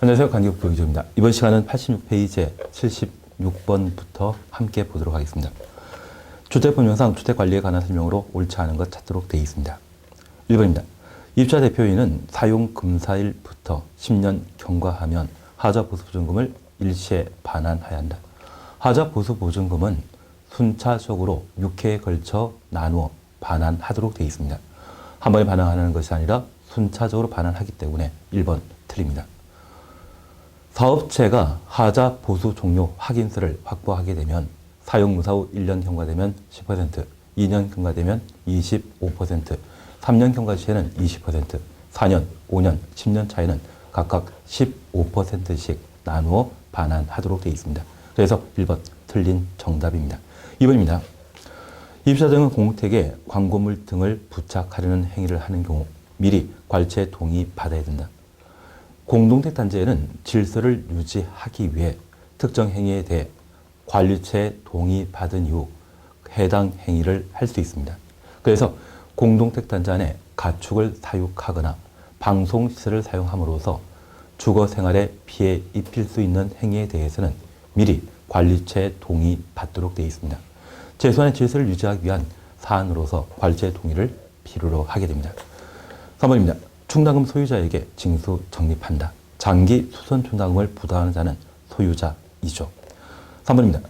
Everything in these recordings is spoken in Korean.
안녕하세요. 관계국부 이조입니다. 이번 시간은 86페이지 76번부터 함께 보도록 하겠습니다. 주택법령상 주택관리에 관한 설명으로 옳지 않은 것 찾도록 되어 있습니다. 1번입니다. 입주자 대표인은 사용금사일부터 10년 경과하면 하자보수보증금을 일시에 반환해야 한다. 하자보수보증금은 순차적으로 6회에 걸쳐 나누어 반환하도록 되어 있습니다. 한 번에 반환하는 것이 아니라 순차적으로 반환하기 때문에 1번 틀립니다. 사업체가 하자 보수 종료 확인서를 확보하게 되면 사용무사 후 1년 경과되면 10%, 2년 경과되면 25%, 3년 경과 시에는 20%, 4년, 5년, 10년 차에는 각각 15%씩 나누어 반환하도록 되어 있습니다. 그래서 1번 틀린 정답입니다. 2번입니다. 입주자 등은 공택에 광고물 등을 부착하려는 행위를 하는 경우 미리 괄체 동의 받아야 된다. 공동택 단지에는 질서를 유지하기 위해 특정 행위에 대해 관리처의 동의 받은 이후 해당 행위를 할 수 있습니다. 그래서 공동택 단지 안에 가축을 사육하거나 방송시설을 사용함으로써 주거 생활에 피해 입힐 수 있는 행위에 대해서는 미리 관리처의 동의 받도록 되어 있습니다. 최소한의 질서를 유지하기 위한 사안으로서 관리처의 동의를 필요로 하게 됩니다. 3번입니다. 충당금 소유자에게 징수 적립한다. 장기 수선 충당금을 부담하는 자는 소유자이죠. 3번입니다.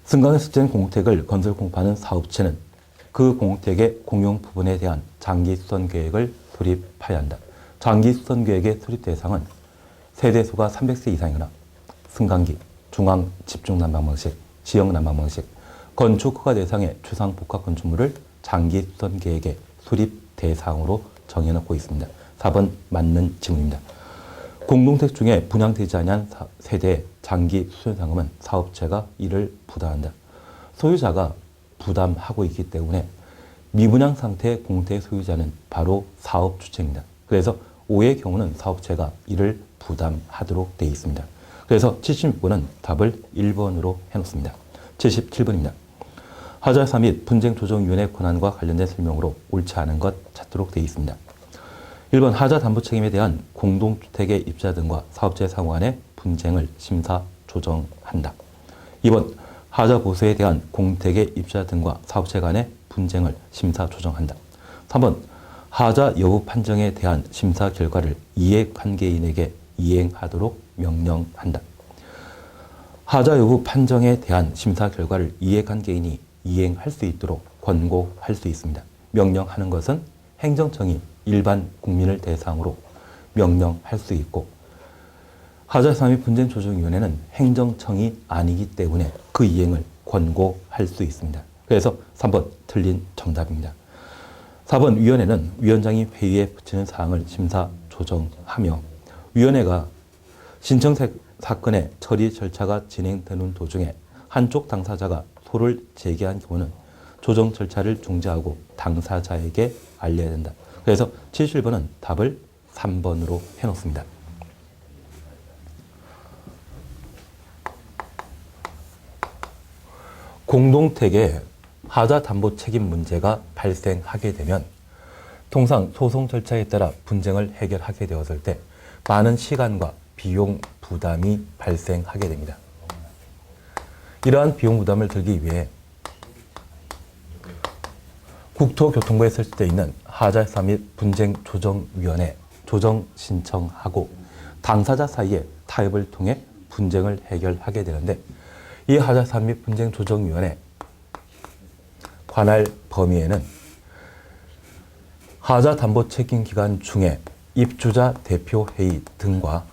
승강에 설치된 공택을 건설 공급하는 사업체는 그 공택의 공용 부분에 대한 장기 수선 계획을 수립해야 한다. 장기 수선 계획의 수립 대상은 세대수가 300세 이상이거나 승강기, 중앙 집중 난방 방식, 지역 난방 방식, 건축허가 대상의 주상 복합 건축물을 장기 수선 계획의 수립 대상으로 정해놓고 있습니다. 4번 맞는 지문입니다. 공동택 중에 분양되지 않은 세대의 장기 수선상금은 사업체가 이를 부담한다. 소유자가 부담하고 있기 때문에 미분양 상태의 공택 소유자는 바로 사업 주체입니다. 그래서 5의 경우는 사업체가 이를 부담하도록 되어 있습니다. 그래서 76번은 답을 1번으로 해놓습니다. 77번입니다. 하자사 및 분쟁조정위원회 권한과 관련된 설명으로 옳지 않은 것 찾도록 되어 있습니다. 1번 하자 담보 책임에 대한 공동주택의 입주자 등과 사업체 상호 간의 분쟁을 심사 조정한다. 2번 하자 보수에 대한 공택의 입주자 등과 사업체 간의 분쟁을 심사 조정한다. 3번 하자 여부 판정에 대한 심사 결과를 이해관계인에게 이행하도록 명령한다. 하자 여부 판정에 대한 심사 결과를 이해관계인이 이행할 수 있도록 권고할 수 있습니다. 명령하는 것은 행정청이 일반 국민을 대상으로 명령할 수 있고 하자사 및 분쟁조정위원회는 행정청이 아니기 때문에 그 이행을 권고할 수 있습니다. 그래서 3번 틀린 정답입니다. 4번 위원회는 위원장이 회의에 붙이는 사항을 심사 조정하며 위원회가 신청 사건의 처리 절차가 진행되는 도중에 한쪽 당사자가 소를 제기한 경우는 조정 절차를 중지하고 당사자에게 알려야 된다. 그래서 77번은 답을 3번으로 해놓습니다. 공동택에 하자 담보 책임 문제가 발생하게 되면 통상 소송 절차에 따라 분쟁을 해결하게 되었을 때 많은 시간과 비용 부담이 발생하게 됩니다. 이러한 비용 부담을 들기 위해 국토교통부에 설치되어 있는 하자사 및 분쟁조정위원회 조정 신청하고 당사자 사이의 타협을 통해 분쟁을 해결하게 되는데 이 하자사 및 분쟁조정위원회 관할 범위에는 하자 담보 책임 기간 중에 입주자 대표회의 등과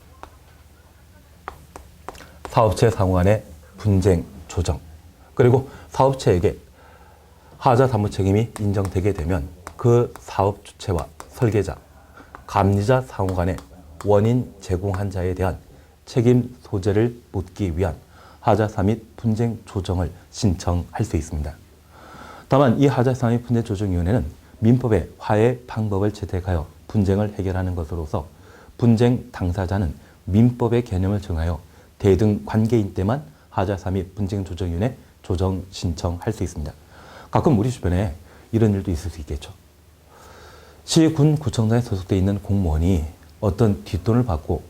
사업체 상호 간의 분쟁 조정 그리고 사업체에게 하자 담보 책임이 인정되게 되면 그 사업 주체와 설계자, 감리자 상호 간의 원인 제공한 자에 대한 책임 소재를 묻기 위한 하자사 및 분쟁 조정을 신청할 수 있습니다. 다만 이 하자사 및 분쟁 조정위원회는 민법의 화해 방법을 채택하여 분쟁을 해결하는 것으로서 분쟁 당사자는 민법의 개념을 정하여 대등 관계인 때만 하자사 및 분쟁 조정위원회 조정 신청할 수 있습니다. 가끔 우리 주변에 이런 일도 있을 수 있겠죠. 시, 군, 구청장에 소속되어 있는 공무원이 어떤 뒷돈을 받고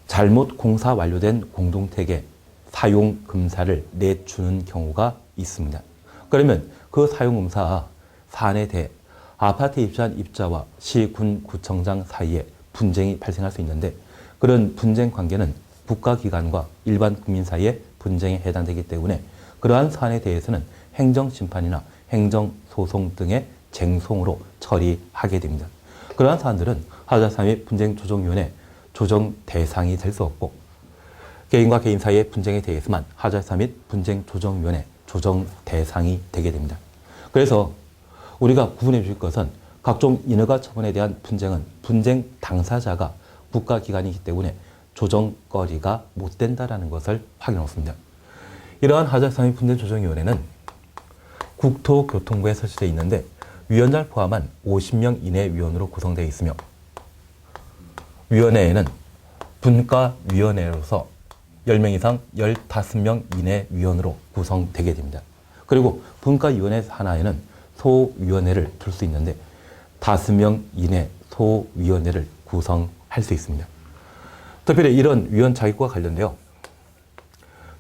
잘못 공사 완료된 공동택에 사용금사를 내주는 경우가 있습니다. 그러면 그 사용금사 사안에 대해 아파트에 입주한 입자와 시, 군, 구청장 사이에 분쟁이 발생할 수 있는데, 그런 분쟁 관계는 국가기관과 일반 국민 사이의 분쟁에 해당되기 때문에 그러한 사안에 대해서는 행정심판이나 행정소송 등의 쟁송으로 처리하게 됩니다. 그러한 사안들은 하자사 및 분쟁조정위원회 조정 대상이 될 수 없고, 개인과 개인 사이의 분쟁에 대해서만 하자사 및 분쟁조정위원회 조정 대상이 되게 됩니다. 그래서 우리가 구분해 주실 것은, 각종 인허가 처분에 대한 분쟁은 분쟁 당사자가 국가기관이기 때문에 조정거리가 못 된다는 것을 확인했습니다. 이러한 하자사 및 분쟁조정위원회는 국토교통부에 설치되어 있는데, 위원장을 포함한 50명 이내 위원으로 구성되어 있으며, 위원회에는 분과위원회로서 10명 이상 15명 이내 위원으로 구성되게 됩니다. 그리고 분과위원회 하나에는 소위원회를 둘 수 있는데 5명 이내 소위원회를 구성할 수 있습니다. 특별히 이런 위원 자격과 관련되어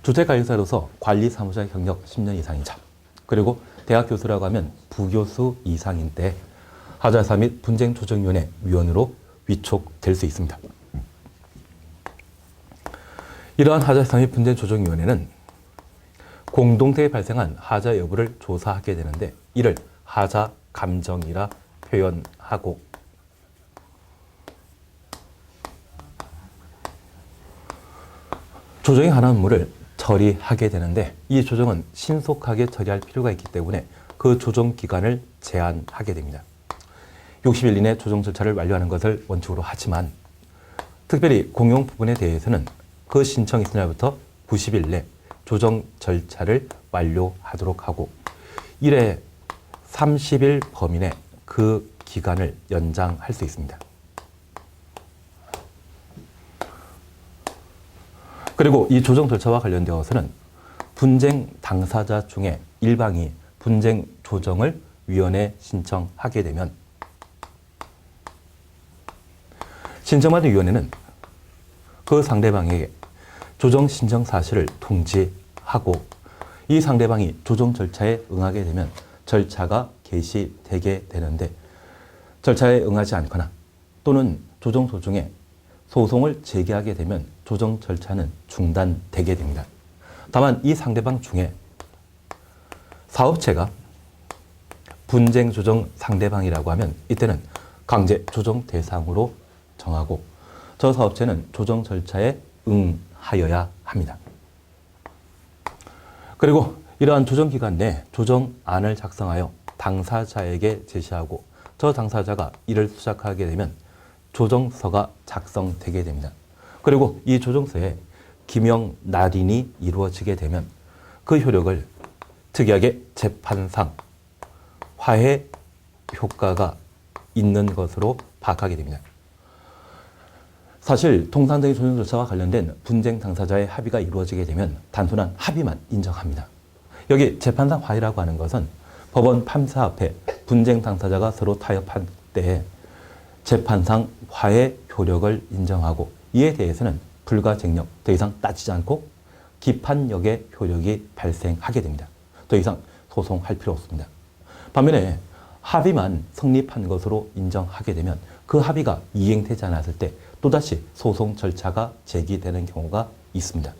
주택관리사로서 관리사무자 경력 10년 이상이자, 그리고 대학 교수라고 하면 부교수 이상인 때 하자사 및 분쟁조정위원회 위원으로 위촉될 수 있습니다. 이러한 하자사 및 분쟁조정위원회는 공동체에 발생한 하자 여부를 조사하게 되는데, 이를 하자 감정이라 표현하고, 조정에 관한 업무를 처리하게 되는데, 이 조정은 신속하게 처리할 필요가 있기 때문에 그 조정 기간을 제한하게 됩니다. 60일 이내 조정 절차를 완료하는 것을 원칙으로 하지만, 특별히 공용 부분에 대해서는 그 신청 있은 날부터 90일 내 조정 절차를 완료하도록 하고, 1회 30일 범위 내 그 기간을 연장할 수 있습니다. 그리고 이 조정 절차와 관련되어서는 분쟁 당사자 중에 일방이 분쟁 조정을 위원회에 신청하게 되면, 신청받은 위원회는 그 상대방에게 조정 신청 사실을 통지하고, 이 상대방이 조정 절차에 응하게 되면 절차가 개시되게 되는데, 절차에 응하지 않거나 또는 조정 도중에 소송을 제기하게 되면 조정 절차는 중단되게 됩니다. 다만 이 상대방 중에 사업체가 분쟁 조정 상대방이라고 하면 이때는 강제 조정 대상으로 정하고, 저 사업체는 조정 절차에 응하여야 합니다. 그리고 이러한 조정 기간 내 조정안을 작성하여 당사자에게 제시하고, 저 당사자가 이를 수락하게 되면 조정서가 작성되게 됩니다. 그리고 이 조정서에 기명 날인이 이루어지게 되면 그 효력을 특이하게 재판상 화해 효과가 있는 것으로 파악하게 됩니다. 사실 통상적인 조정 절차와 관련된 분쟁 당사자의 합의가 이루어지게 되면 단순한 합의만 인정합니다. 여기 재판상 화해라고 하는 것은 법원 판사 앞에 분쟁 당사자가 서로 타협한 때에 재판상 화해 효력을 인정하고, 이에 대해서는 불가쟁력, 더 이상 따지지 않고 기판력의 효력이 발생하게 됩니다. 더 이상 소송할 필요 없습니다. 반면에 합의만 성립한 것으로 인정하게 되면 그 합의가 이행되지 않았을 때 또다시 소송 절차가 제기되는 경우가 있습니다.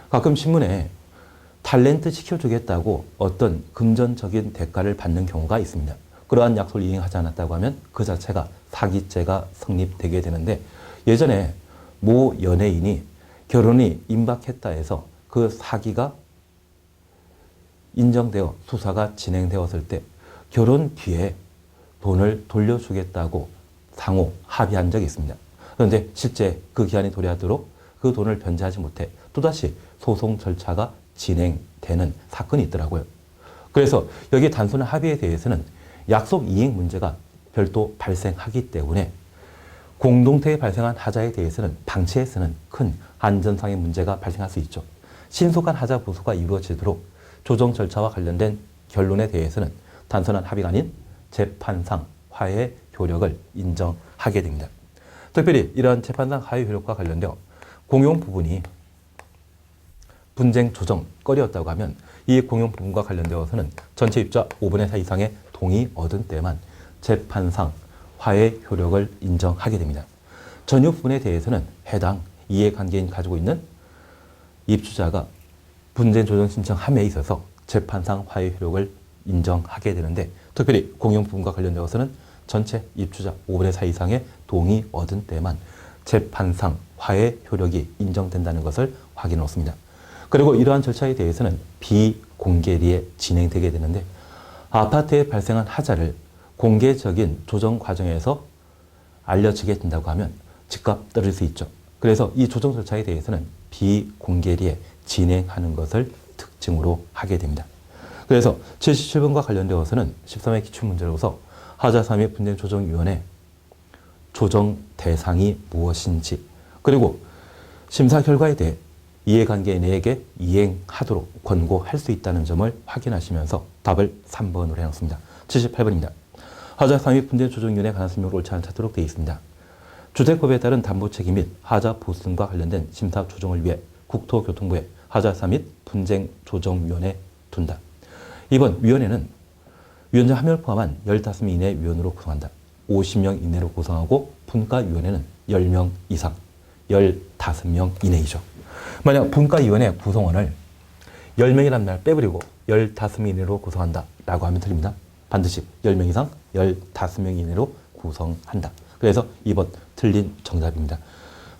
가끔 신문에 탤런트 시켜주겠다고 어떤 금전적인 대가를 받는 경우가 있습니다. 그러한 약속을 이행하지 않았다고 하면 그 자체가 사기죄가 성립되게 되는데, 예전에 모 연예인이 결혼이 임박했다 해서 그 사기가 인정되어 수사가 진행되었을 때 결혼 뒤에 돈을 돌려주겠다고 상호 합의한 적이 있습니다. 그런데 실제 그 기한이 도래하도록 그 돈을 변제하지 못해 또다시 소송 절차가 진행되는 사건이 있더라고요. 그래서 여기 단순한 합의에 대해서는 약속 이행 문제가 별도 발생하기 때문에 공동체에 발생한 하자에 대해서는 방치에서는 큰 안전상의 문제가 발생할 수 있죠. 신속한 하자 보수가 이루어지도록 조정 절차와 관련된 결론에 대해서는 단순한 합의가 아닌 재판상 화해 효력을 인정하게 됩니다. 특별히 이러한 재판상 화해 효력과 관련되어 공용 부분이 분쟁 조정 거리였다고 하면 이 공용 부분과 관련되어서는 전체 입자 5분의 4 이상의 동의 얻은 때만 재판상 화해 효력을 인정하게 됩니다. 전유 부분에 대해서는 해당 이해관계인 가지고 있는 입주자가 분쟁 조정 신청함에 있어서 재판상 화해 효력을 인정하게 되는데, 특별히 공용 부분과 관련되어서는 전체 입주자 5분의 4 이상의 동의 얻은 때만 재판상 화해 효력이 인정된다는 것을 확인해 놓습니다. 그리고 이러한 절차에 대해서는 비공개리에 진행되게 되는데, 아파트에 발생한 하자를 공개적인 조정 과정에서 알려지게 된다고 하면 집값 떨어질 수 있죠. 그래서 이 조정 절차에 대해서는 비공개리에 진행하는 것을 특징으로 하게 됩니다. 그래서 77번과 관련되어서는 13회 기출문제로서 하자 3위 분쟁조정위원회 조정 대상이 무엇인지, 그리고 심사 결과에 대해 이해관계인에게 이행하도록 권고할 수 있다는 점을 확인하시면서 답을 3번으로 해놓습니다. 78번입니다. 하자 3위 분쟁조정위원회 관한 설명을 옳지 않은 찾도록 되어 있습니다. 주택법에 따른 담보책임 및 하자 보승과 관련된 심사 조정을 위해 국토교통부에 하자3 및 분쟁조정위원회 둔다. 이번 위원회는 위원장 1명을 포함한 15명 이내 위원으로 구성한다. 50명 이내로 구성하고 분과위원회는 10명 이상, 15명 이내이죠. 만약 분과위원회 구성원을 10명이라는 말 빼버리고 15명 이내로 구성한다 라고 하면 틀립니다. 반드시 10명 이상, 15명 이내로 구성한다. 그래서 2번 틀린 정답입니다.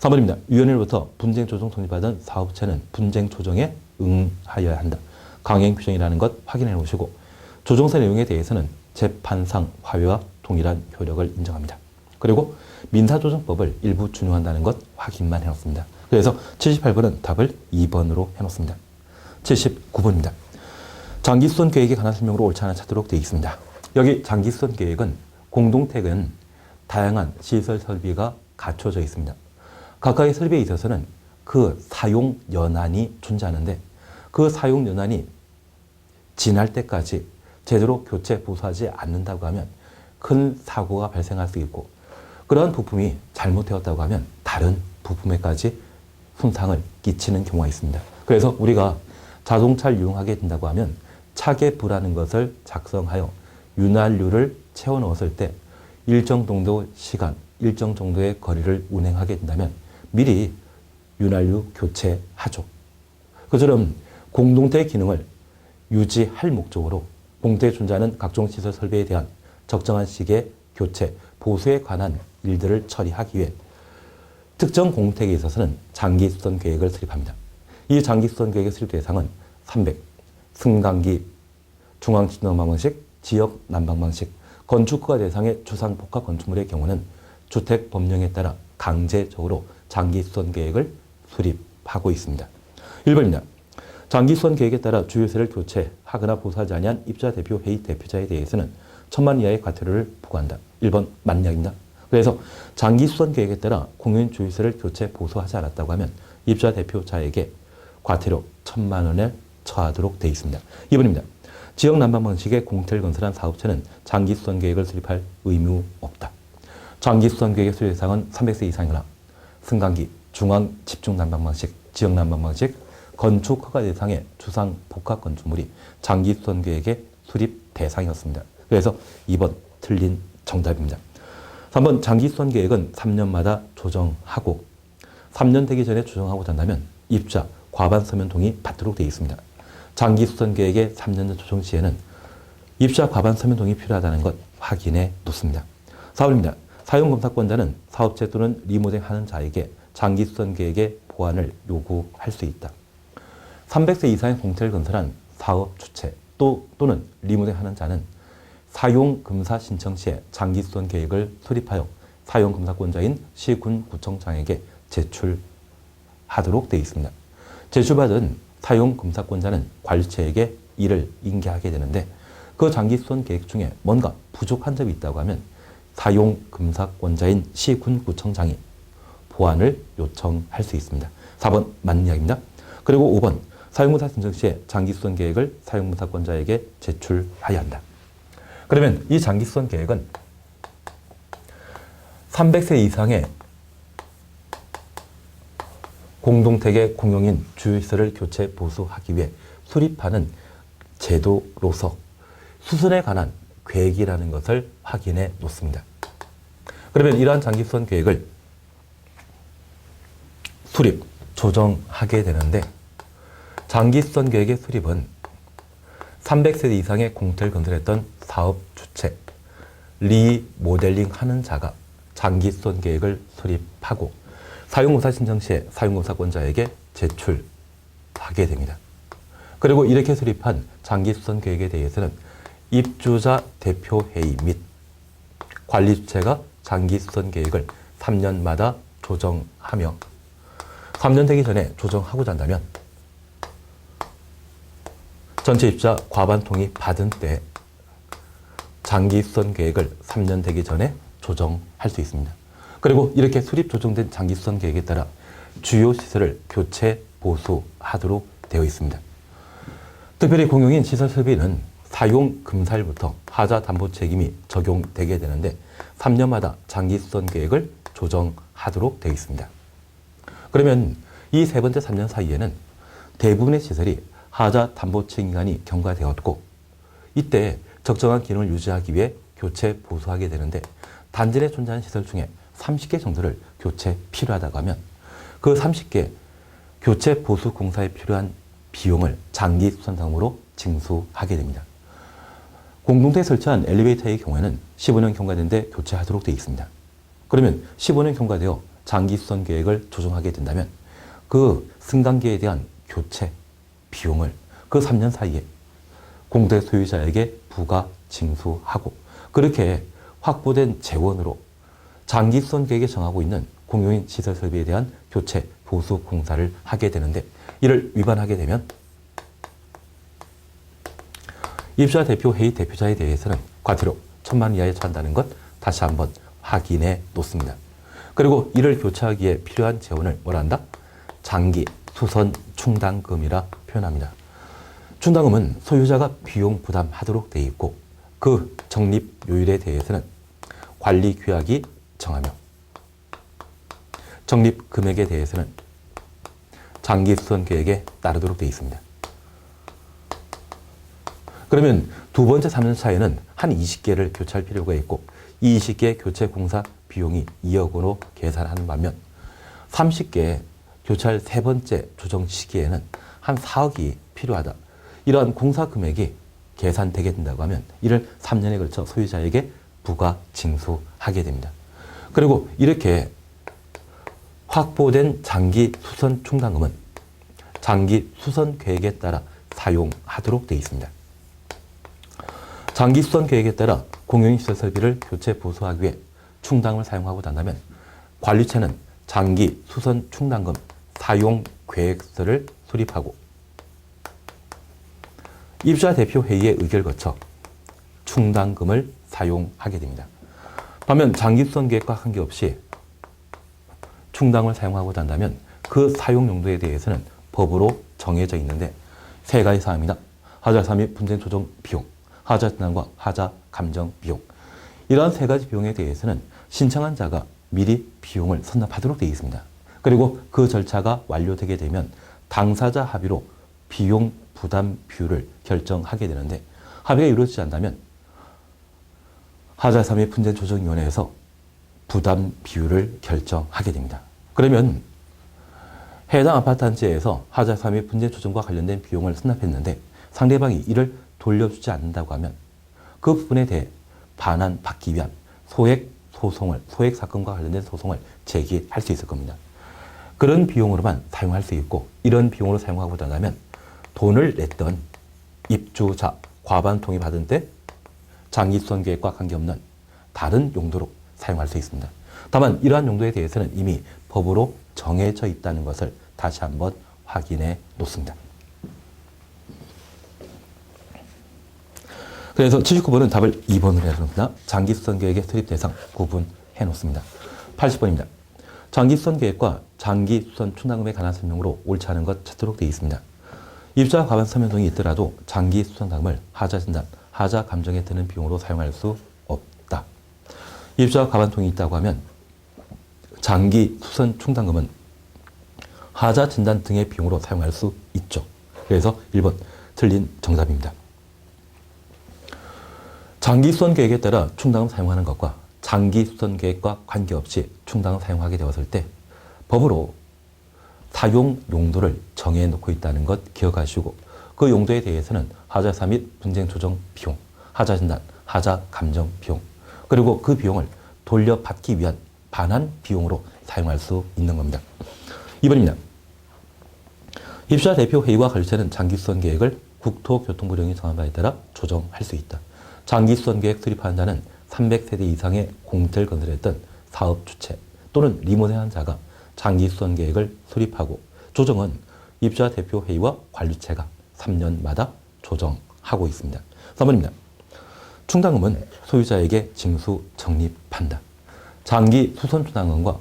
3번입니다. 위원회로부터 분쟁조정 통지받은 사업체는 분쟁조정에 응하여야 한다. 강행 규정이라는 것 확인해 놓으시고, 조정서 내용에 대해서는 재판상 화해와 동일한 효력을 인정합니다. 그리고 민사조정법을 일부 준용한다는 것 확인만 해놓습니다. 그래서 78번은 답을 2번으로 해놓습니다. 79번입니다. 장기수선 계획에 관한 설명으로 옳지 않은 찾도록 되어 있습니다. 여기 장기수선 계획은 공동택은 다양한 시설 설비가 갖춰져 있습니다. 각각의 설비에 있어서는 그 사용 연한이 존재하는데, 그 사용 연한이 지날 때까지 제대로 교체 보수하지 않는다고 하면 큰 사고가 발생할 수 있고, 그러한 부품이 잘못되었다고 하면 다른 부품에까지 손상을 끼치는 경우가 있습니다. 그래서 우리가 자동차를 이용하게 된다고 하면 차계부라는 것을 작성하여 윤활유를 채워 넣었을 때 일정 정도 시간, 일정 정도의 거리를 운행하게 된다면 미리 윤활유 교체하죠. 그처럼 공동체 기능을 유지할 목적으로 공동체에 존재하는 각종 시설 설비에 대한 적정한 시기의 교체, 보수에 관한 일들을 처리하기 위해 특정 공동체에 있어서는 장기수선 계획을 수립합니다. 이 장기수선 계획의 수립 대상은 300, 승강기, 중앙진동방식, 지역 난방방식, 건축허가 대상의 주상복합 건축물의 경우는 주택법령에 따라 강제적으로 장기수선 계획을 수립하고 있습니다. 1번입니다. 장기수선 계획에 따라 주유소를 교체하거나 보수하지 아니한 입주자 대표 회의 대표자에 대해서는 1,000만 이하의 과태료를 부과한다. 1번 만약입니다. 그래서 장기수선 계획에 따라 공유인 주유소를 교체 보수하지 않았다고 하면 입주자 대표자에게 과태료 1,000만 원을 처하도록 되어 있습니다. 2번입니다. 지역 난방 방식의 공태를 건설한 사업체는 장기수선 계획을 수립할 의무 없다. 장기수선 계획의 수립 대상은 300세 이상이거나 승강기, 중앙 집중 난방 방식, 지역 난방 방식, 건축 허가 대상의 주상 복합 건축물이 장기수선 계획의 수립 대상이었습니다. 그래서 2번 틀린 정답입니다. 3번 장기수선 계획은 3년마다 조정하고 3년 되기 전에 조정하고자 한다면 입주자 과반 서면 동의 받도록 되어 있습니다. 장기수선 계획의 3년 전 조정 시에는 입주자 과반 서면 동의 필요하다는 것 확인해 놓습니다. 4번입니다. 사용검사권자는 사업체 또는 리모델하는 자에게 장기수선 계획의 보완을 요구할 수 있다. 300세 이상의 공태를 건설한 사업 주체 또는 리모델하는 자는 사용검사 신청 시에 장기수선 계획을 수립하여 사용검사권자인 시군구청장에게 제출하도록 되어 있습니다. 제출받은 사용검사권자는 관리처에게 이를 인계하게 되는데, 그 장기수선 계획 중에 뭔가 부족한 점이 있다고 하면 사용검사권자인 시군구청장이 보완을 요청할 수 있습니다. 4번 맞는 이야기입니다. 그리고 5번 사용검사 신청 시에 장기수선 계획을 사용검사권자에게 제출해야 한다. 그러면 이 장기수선 계획은 300세 이상의 공동택의 공용인 주유시설을 교체 보수하기 위해 수립하는 제도로서 수선에 관한 계획이라는 것을 확인해 놓습니다. 그러면 이러한 장기수선 계획을 수립, 조정하게 되는데 장기수선 계획의 수립은 300세대 이상의 공태를 건설했던 사업 주체, 리모델링 하는 자가 장기수선 계획을 수립하고 사용공사 신청 시에 사용공사권자에게 제출하게 됩니다. 그리고 이렇게 수립한 장기수선 계획에 대해서는 입주자 대표회의 및 관리주체가 장기수선 계획을 3년마다 조정하며 3년 되기 전에 조정하고자 한다면 전체 입주자 과반 동의 받은 때 장기수선 계획을 3년 되기 전에 조정할 수 있습니다. 그리고 이렇게 수립 조정된 장기수선 계획에 따라 주요 시설을 교체 보수하도록 되어 있습니다. 특별히 공용인 시설 설비는 사용 금사일부터 하자 담보 책임이 적용되게 되는데 3년마다 장기수선 계획을 조정하도록 되어 있습니다. 그러면 이 세 번째 3년 사이에는 대부분의 시설이 하자 담보 책임 기간이 경과되었고 이때 적정한 기능을 유지하기 위해 교체 보수하게 되는데 단지 내 존재하는 시설 중에 30개 정도를 교체 필요하다고 하면 그 30개 교체 보수 공사에 필요한 비용을 장기 수선상으로 징수하게 됩니다. 공동대에 설치한 엘리베이터의 경우에는 15년 경과된 데 교체하도록 되어 있습니다. 그러면 15년 경과되어 장기 수선 계획을 조정하게 된다면 그 승강기에 대한 교체 비용을 그 3년 사이에 공대 소유자에게 부과 징수하고 그렇게 확보된 재원으로 장기 수선 계획에 정하고 있는 공용인 시설 설비에 대한 교체 보수 공사를 하게 되는데 이를 위반하게 되면 입주자 대표회의 대표자에 대해서는 과태료 1,000만 원 이하에 처한다는 것 다시 한번 확인해 놓습니다. 그리고 이를 교체하기에 필요한 재원을 뭐라 한다? 장기 수선 충당금이라 표현합니다. 충당금은 소유자가 비용 부담하도록 되어 있고 그 적립 요일에 대해서는 관리 규약이 정하며 적립 금액에 대해서는 장기 수선 계획에 따르도록 되어 있습니다. 그러면 두 번째 3년 차에는 한 20개를 교체할 필요가 있고 이 20개 교체 공사 비용이 2억 원으로 계산하는 반면 30개 교체할 세 번째 조정 시기에는 한 4억이 필요하다. 이러한 공사 금액이 계산되게 된다고 하면 이를 3년에 걸쳐 소유자에게 부과 징수하게 됩니다. 그리고 이렇게 확보된 장기 수선 충당금은 장기 수선 계획에 따라 사용하도록 되어 있습니다. 장기 수선 계획에 따라 공용시설 설비를 교체 보수하기 위해 충당을 사용하고 난다면 관리처는 장기 수선 충당금 사용 계획서를 수립하고 입주자 대표회의의 의결을 거쳐 충당금을 사용하게 됩니다. 반면 장기 수선 계획과 관계없이 충당을 사용하고자 한다면 그 사용 용도에 대해서는 법으로 정해져 있는데 세 가지 사항입니다. 하자 예산 및 분쟁 조정 비용, 하자 진단과 하자 감정 비용. 이러한 세 가지 비용에 대해서는 신청한 자가 미리 비용을 선납하도록 되어 있습니다. 그리고 그 절차가 완료되게 되면 당사자 합의로 비용 부담 비율을 결정하게 되는데 합의가 이루어지지 않다면 하자 예산 및 분쟁 조정위원회에서 부담 비율을 결정하게 됩니다. 그러면 해당 아파트 단지에서 하자 예산 및 분쟁 조정과 관련된 비용을 선납했는데 상대방이 이를 돌려주지 않는다고 하면 그 부분에 대해 반환받기 위한 소액 사건과 관련된 소송을 제기할 수 있을 겁니다. 그런 비용으로만 사용할 수 있고 이런 비용으로 사용하고자 한다면 돈을 냈던 입주자 과반 동의 받은 때 장기 수선 계획과 관계없는 다른 용도로 사용할 수 있습니다. 다만 이러한 용도에 대해서는 이미 법으로 정해져 있다는 것을 다시 한번 확인해 놓습니다. 그래서 79번은 답을 2번으로 해줍니다. 장기수선 계획의 수립 대상 구분해 놓습니다. 80번입니다. 장기수선 계획과 장기수선 충당금에 관한 설명으로 옳지 않은 것 찾도록 되어 있습니다. 입주자 과반 서면 동이 있더라도 장기수선 당금을 하자 진단, 하자 감정에 드는 비용으로 사용할 수 없다. 입주자 과반 동이 있다고 하면 장기수선 충당금은 하자 진단 등의 비용으로 사용할 수 있죠. 그래서 1번 틀린 정답입니다. 장기 수선 계획에 따라 충당금 사용하는 것과 장기 수선 계획과 관계없이 충당금 사용하게 되었을 때 법으로 사용 용도를 정해놓고 있다는 것 기억하시고 그 용도에 대해서는 하자사 및 분쟁 조정 비용, 하자 진단, 하자 감정 비용 그리고 그 비용을 돌려받기 위한 반환 비용으로 사용할 수 있는 겁니다. 2번입니다. 입주자 대표 회의와 관리처는 장기 수선 계획을 국토교통부령이 정한 바에 따라 조정할 수 있다. 장기 수선 계획 수립하는 자는 300세대 이상의 공터를 건설했던 사업 주체 또는 리모델한 자가 장기 수선 계획을 수립하고 조정은 입주자 대표 회의와 관리체가 3년마다 조정하고 있습니다. 3번입니다. 충당금은 소유자에게 징수 적립한다. 장기 수선 충당금과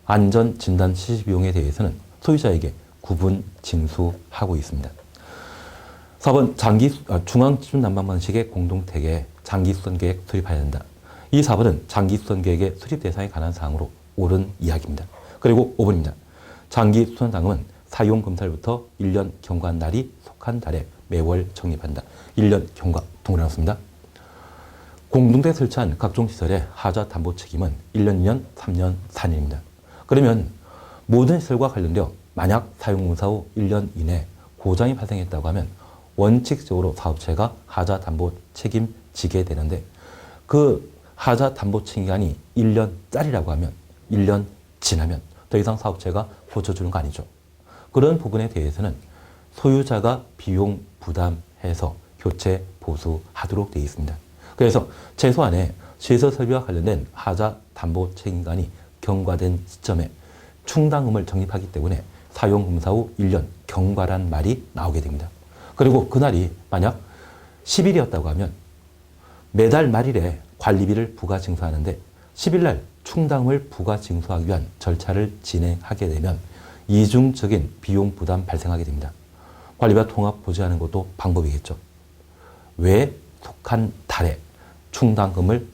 안전 진단 실시 비용에 대해서는 소유자에게 구분 징수하고 있습니다. 4번 중앙 기준 난방 방식의 공동택에 장기 수선 계획 수립해야 한다. 이 4번은 장기 수선 계획의 수립 대상에 관한 사항으로 옳은 이야기입니다. 그리고 5번입니다. 장기 수선 당금은 사용 검사일부터 1년 경과 날이 속한 달에 매월 적립한다. 1년 경과 동그라놨습니다. 공동택에 설치한 각종 시설의 하자 담보 책임은 1년, 2년, 3년, 4년입니다. 그러면 모든 시설과 관련되어 만약 사용공사 후 1년 이내 고장이 발생했다고 하면 원칙적으로 사업체가 하자 담보 책임지게 되는데 그 하자 담보 책임 기간이 1년짜리라고 하면 1년 지나면 더 이상 사업체가 고쳐주는 거 아니죠. 그런 부분에 대해서는 소유자가 비용 부담해서 교체 보수하도록 되어 있습니다. 그래서 최소한의 시설 설비와 관련된 하자 담보 책임기간이 경과된 시점에 충당금을 적립하기 때문에 사용검사 후 1년 경과란 말이 나오게 됩니다. 그리고 그날이 만약 10일이었다고 하면 매달 말일에 관리비를 부과 징수하는데 10일날 충당금을 부과 징수하기 위한 절차를 진행하게 되면 이중적인 비용 부담 발생하게 됩니다. 관리비와 통합 보지하는 것도 방법이겠죠. 왜 속한 달에 충당금을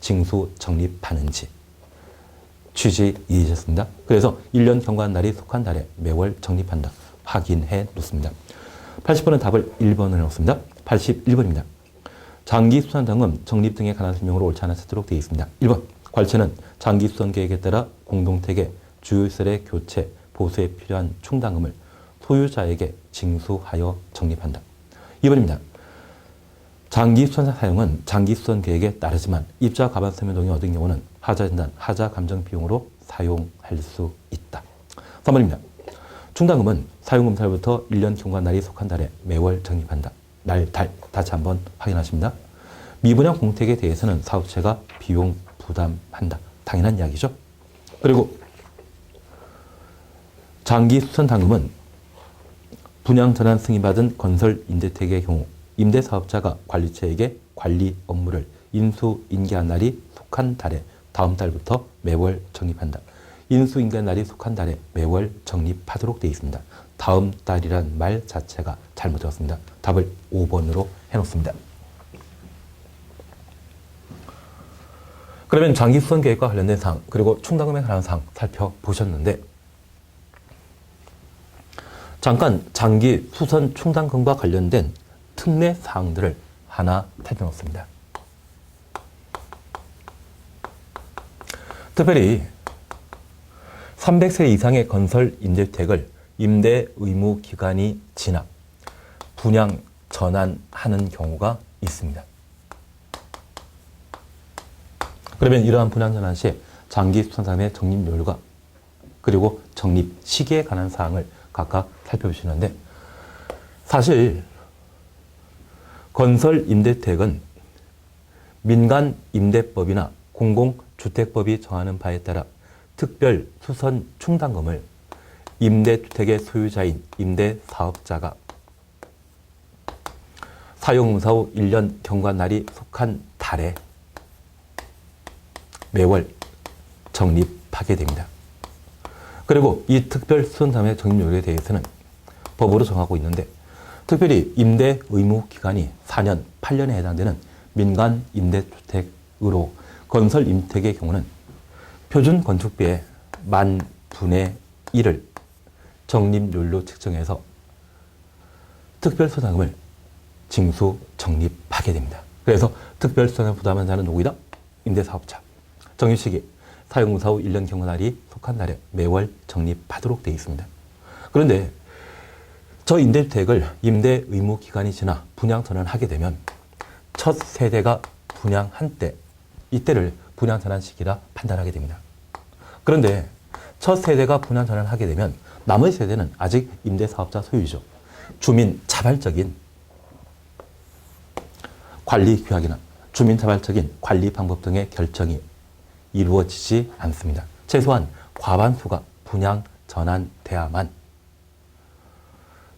징수 적립하는지 취지 이해하셨습니다. 그래서 1년 경과한 날이 속한 달에 매월 적립한다. 확인해 놓습니다. 80번은 답을 1번을 넣습니다. 81번입니다. 장기 수선당금 적립 등에 관한 설명으로 옳지 않아 찾도록 되어 있습니다. 1번 관리처는 장기 수선 계획에 따라 공동택의 주요시설의 교체, 보수에 필요한 충당금을 소유자에게 징수하여 적립한다. 2번입니다. 장기 수선 사용은 장기 수선 계획에 따르지만 입자 가반 서면 동의 얻은 경우는 하자 진단, 하자 감정 비용으로 사용할 수 있다. 3번입니다. 충당금은 사용검사일부터 1년 경과 날이 속한 달에 매월 적립한다. 날, 달 다시 한번 확인하십니다. 미분양 공택에 대해서는 사업체가 비용 부담한다. 당연한 이야기죠. 그리고 장기 수선 당금은 분양 전환 승인받은 건설 임대택의 경우 임대사업자가 관리처에게 관리 업무를 인수인계한 날이 속한 달에 다음 달부터 매월 적립한다. 인수인계한 날이 속한 달에 매월 적립하도록 되어 있습니다. 다음 달이란 말 자체가 잘못되었습니다. 답을 5번으로 해놓습니다. 그러면 장기 수선 계획과 관련된 사항 그리고 충당금에 관한 사항 살펴보셨는데 잠깐 장기 수선 충당금과 관련된 특례 사항들을 하나 살펴놓습니다. 특별히 300세 이상의 건설 임대주택을 임대 의무 기간이 지나 분양 전환하는 경우가 있습니다. 그러면 이러한 분양 전환 시 장기 수선상의 적립률과 그리고 적립 시기에 관한 사항을 각각 살펴보시는데 사실 건설 임대주택은 민간 임대법이나 공공주택법이 정하는 바에 따라 특별 수선 충당금을 임대주택의 소유자인 임대사업자가 사용검사 후 1년 경과 날이 속한 달에 매월 적립하게 됩니다. 그리고 이 특별 수선상의 적립률에 대해서는 법으로 정하고 있는데 특별히 임대 의무 기간이 4년, 8년에 해당되는 민간 임대주택으로 건설 임대택의 경우는 표준 건축비의 10,000분의 1을 적립요율로 측정해서 특별수당금을 징수 적립하게 됩니다. 그래서 특별수당금 부담한 자는 누구이다? 임대사업자. 적립시기 사용무사 후 1년 경과날이 속한 날에 매월 적립하도록 되어 있습니다. 그런데 저 임대주택을 임대 의무 기간이 지나 분양전환하게 되면 첫 세대가 분양한 때, 이때를 분양전환 시기라 판단하게 됩니다. 그런데 첫 세대가 분양전환하게 되면 나머지 세대는 아직 임대사업자 소유죠. 주민 자발적인 관리 규약이나 주민 자발적인 관리 방법 등의 결정이 이루어지지 않습니다. 최소한 과반수가 분양 전환돼야만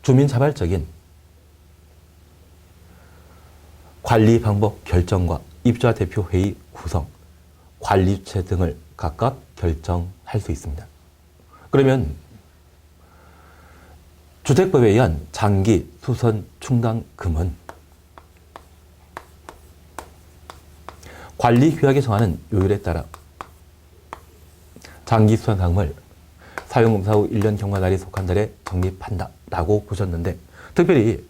주민 자발적인 관리 방법 결정과 입주자 대표 회의 구성, 관리 주체 등을 각각 결정할 수 있습니다. 그러면 주택법에 의한 장기 수선 충당금은 관리 규약에 정하는 요율에 따라 장기 수선 상금을 사용검사 후 1년 경과날이 속한 달에 적립한다 라고 보셨는데, 특별히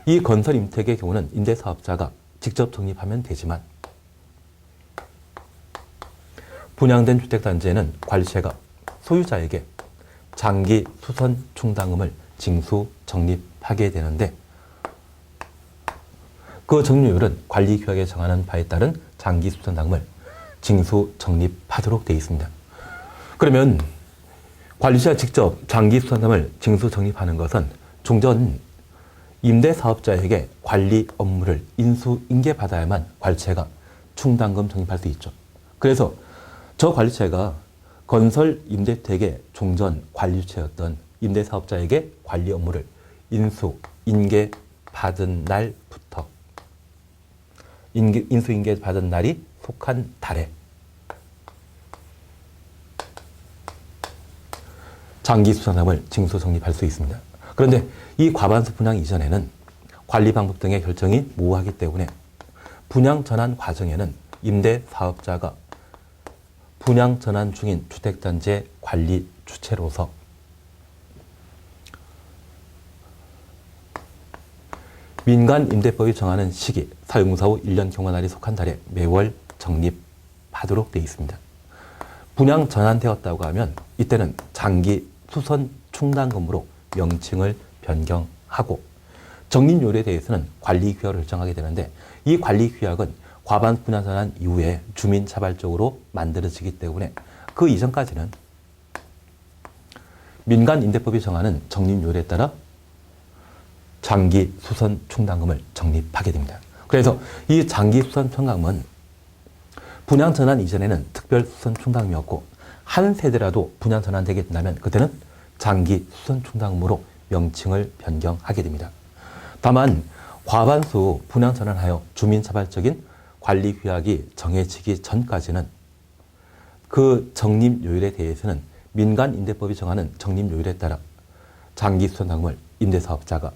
이 건설 임택의 경우는 임대사업자가 직접 적립하면 되지만 분양된 주택단지에는 관리처가 소유자에게 장기 수선 충당금을 징수 적립하게 되는데, 그 적립률은 관리규약에 정하는 바에 따른 장기 수선당금을 징수 적립하도록 되어 있습니다. 그러면 관리자가 직접 장기 수선당금을 징수 적립하는 것은 종전 임대사업자에게 관리 업무를 인수인계받아야만 관리처가 충당금 적립할 수 있죠. 그래서 저 관리처가 건설 임대주택의 종전 관리주체였던 임대사업자에게 관리 업무를 인수인계받은 날부터 인수인계받은 날이 속한 달에 장기 수선당금을 징수 적립할 수 있습니다. 그런데 이 과반수 분양 이전에는 관리 방법 등의 결정이 모호하기 때문에 분양 전환 과정에는 임대사업자가 분양 전환 중인 주택단지의 관리 주체로서 민간임대법이 정하는 시기 사용무사 후 1년 경과날이 속한 달에 매월 적립하도록 되어 있습니다. 분양 전환되었다고 하면 이때는 장기 수선 충당금으로 명칭을 변경하고 적립요율에 대해서는 관리규약을 결정하게 되는데, 이 관리규약은 과반 분양 전환 이후에 주민 자발적으로 만들어지기 때문에 그 이전까지는 민간임대법이 정하는 적립요율에 따라 장기 수선 충당금을 적립하게 됩니다. 그래서 이 장기 수선 충당금은 분양 전환 이전에는 특별 수선 충당금이었고, 한 세대라도 분양 전환되게 된다면 그때는 장기 수선 충당금으로 명칭을 변경하게 됩니다. 다만 과반수 분양 전환하여 주민 자발적인 관리 규약이 정해지기 전까지는 그 적립요율에 대해서는 민간임대법이 정하는 적립요율에 따라 장기 수선 당금을 임대사업자가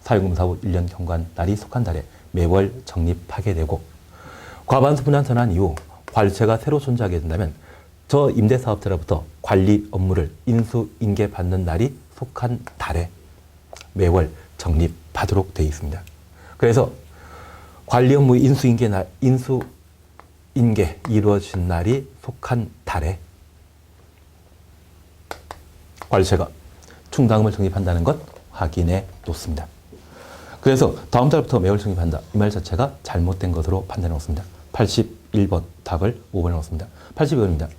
사용검사 후 1년 경과한 날이 속한 달에 매월 적립하게 되고, 과반수 분양 전환 이후 관리처가 새로 존재하게 된다면 저 임대사업자로부터 관리 업무를 인수인계받는 날이 속한 달에 매월 적립하도록 되어 있습니다. 그래서 관리 업무 인수인계 이루어진 날이 속한 달에 관리처가 충당금을 적립한다는 것 확인해 놓습니다. 그래서 다음 달부터 매월 적립한다, 이 말 자체가 잘못된 것으로 판단해 놓습니다. 81번 답을 5번에 넣었습니다. 82번입니다.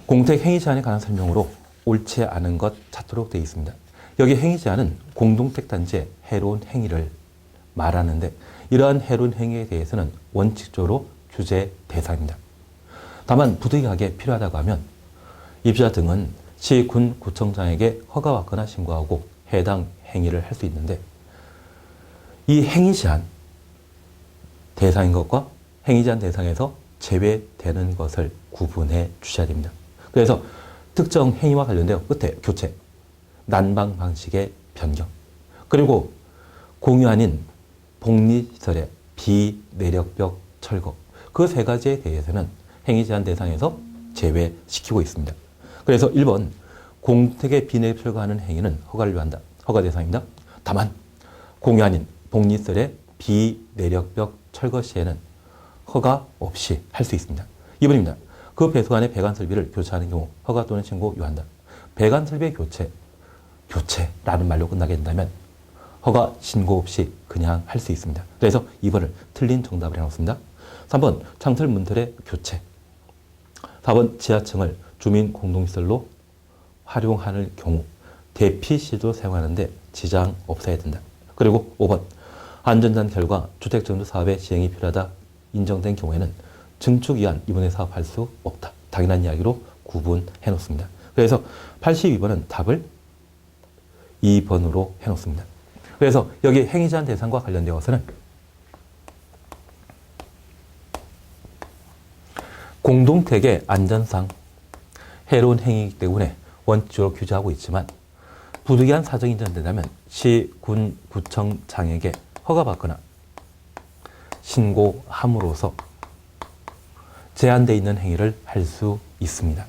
공택 행위 제한에 관한 설명으로 옳지 않은 것 찾도록 되어 있습니다. 여기 행위 제한은 공동택단지의 해로운 행위를 말하는데, 이러한 해로운 행위에 대해서는 원칙적으로 규제 대상입니다. 다만 부득이하게 필요하다고 하면 입주자 등은 시, 군, 구청장에게 허가받거나 신고하고 해당 행위를 할 수 있는데, 이 행위 제한 대상인 것과 행위 제한 대상에서 제외되는 것을 구분해 주셔야 됩니다. 그래서 특정 행위와 관련되어 끝에 교체, 난방 방식의 변경, 그리고 공유 아닌 복리시설의 비내력벽 철거, 그 세 가지에 대해서는 행위 제한 대상에서 제외시키고 있습니다. 그래서 1번 공택의 비내립 철거하는 행위는 허가를 요한다. 허가 대상입니다. 다만 공유 아닌 복리설의 비내력벽 철거 시에는 허가 없이 할 수 있습니다. 2번입니다. 그 배수관의 배관 설비를 교체하는 경우 허가 또는 신고 요한다. 배관 설비의 교체라는 말로 끝나게 된다면 허가 신고 없이 그냥 할 수 있습니다. 그래서 2번을 틀린 정답을 해놓습니다. 3번 창틀 문틀의 교체. 4번 지하층을 주민 공동시설로 활용하는 경우 대피 시도 사용하는데 지장 없어야 된다. 그리고 5번 안전단 결과 주택정비 사업의 시행이 필요하다 인정된 경우에는 증축 이한 이번에 사업할 수 없다. 당연한 이야기로 구분해 놓습니다. 그래서 82번은 답을 2번으로 해 놓습니다. 그래서 여기 행위 제한 대상과 관련되어서는 공동택의 안전상 해로운 행위이기 때문에 원칙적으로 규제하고 있지만 부득이한 사정이 인정된다면 시, 군, 구청, 장에게 허가받거나 신고함으로써 제한되어 있는 행위를 할 수 있습니다.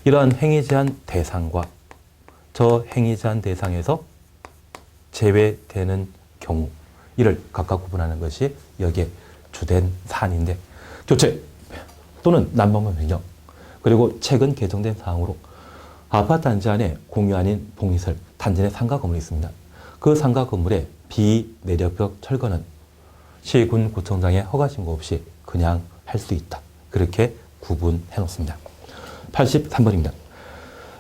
이러한 행위 제한 대상과 저 행위 제한 대상에서 제외되는 경우 이를 각각 구분하는 것이 여기에 주된 사안인데 교체 또는 난방만 변경 그리고 최근 개정된 사항으로 아파트 단지 안에 공유 아닌 복리설 단지 내 상가 건물이 있습니다. 그 상가 건물의 비내력벽 철거는 시, 군, 구청장의 허가 신고 없이 그냥 할 수 있다. 그렇게 구분해 놓습니다. 83번입니다.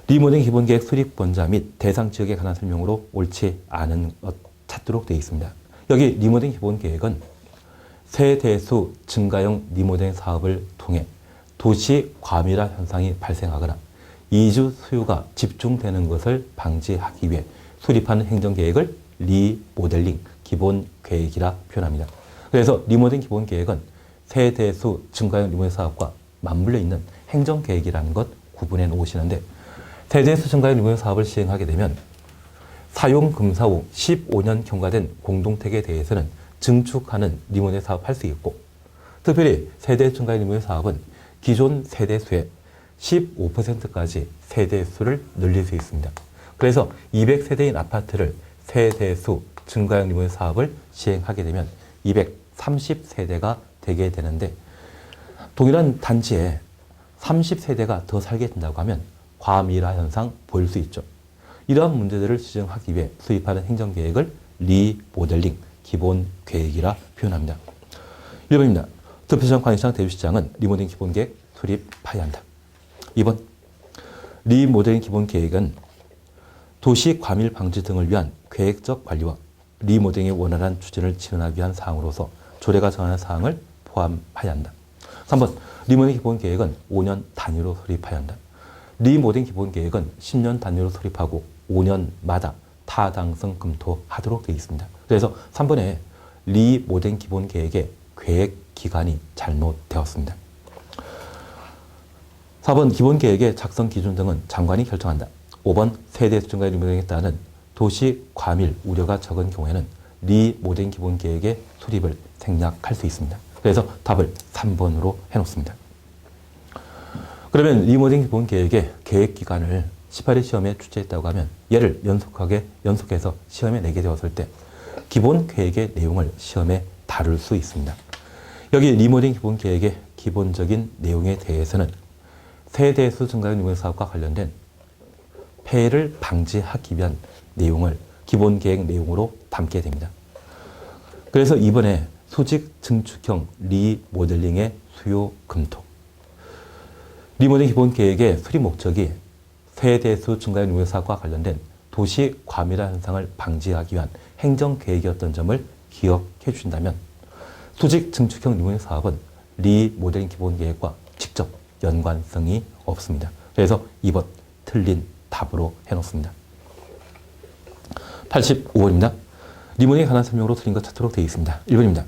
리모델링 기본계획 수립권자 및 대상 지역에 관한 설명으로 옳지 않은 것 찾도록 되어 있습니다. 여기 리모델링 기본계획은 세대수 증가형 리모델링 사업을 통해 도시 과밀화 현상이 발생하거나 이주 수요가 집중되는 것을 방지하기 위해 수립하는 행정계획을 리모델링 기본계획이라 표현합니다. 그래서 리모델링 기본계획은 세대수 증가형 리모델링 사업과 맞물려 있는 행정계획이라는 것 구분해 놓으시는데 세대수 증가형 리모델링 사업을 시행하게 되면 사용금사 후 15년 경과된 공동택에 대해서는 증축하는 리모델링 사업 할 수 있고 특별히 세대수 증가형 리모델링 사업은 기존 세대수의 15%까지 세대수를 늘릴 수 있습니다. 그래서 200세대인 아파트를 세대수 증가형 리모델링 사업을 시행하게 되면 230세대가 되게 되는데 동일한 단지에 30세대가 더 살게 된다고 하면 과밀화 현상 보일 수 있죠. 이러한 문제들을 지정하기 위해 수립하는 행정계획을 리모델링 기본계획이라 표현합니다. 1번입니다. 특별시장, 광역시장, 대주시장은 리모델링 기본계획 수립하여야 한다. 2번 리모델링 기본계획은 도시 과밀 방지 등을 위한 계획적 관리와 리모델링의 원활한 추진을 지원하기 위한 사항으로서 조례가 정하는 사항을 포함하여야 한다. 3번 리모델링 기본계획은 5년 단위로 수립하여야 한다. 리모델링 기본계획은 10년 단위로 수립하고 5년마다 타당성 검토하도록 되어 있습니다. 그래서 3번에 리모델링 기본계획의 계획 기간이 잘못되었습니다. 4번 기본계획의 작성 기준 등은 장관이 결정한다. 5번 세대수 증가의 리모델링에 따른 도시 과밀 우려가 적은 경우에는 리모델링 기본계획의 수립을 생략할 수 있습니다. 그래서 답을 3번으로 해놓습니다. 그러면 리모델링 기본계획의 계획기간을 18회 시험에 출제했다고 하면 얘를 연속해서 시험에 내게 되었을 때 기본계획의 내용을 시험에 다룰 수 있습니다. 여기 리모델링 기본계획의 기본적인 내용에 대해서는 세대수 증가형 리모델링 사업과 관련된 폐해를 방지하기 위한 내용을 기본계획 내용으로 담게 됩니다. 그래서 이번에 수직 증축형 리모델링의 수요 검토. 리모델링 기본계획의 수립 목적이 세대수 증가형 리모델링 사업과 관련된 도시 과밀화 현상을 방지하기 위한 행정계획이었던 점을 기억해 주신다면 수직 증축형 리모델링 사업은 리모델링 기본계획과 직접 연관성이 없습니다. 그래서 2번 틀린 답으로 해놓습니다. 85번입니다. 리모델링에 관한 설명으로 틀린 것 찾도록 되어 있습니다. 1번입니다.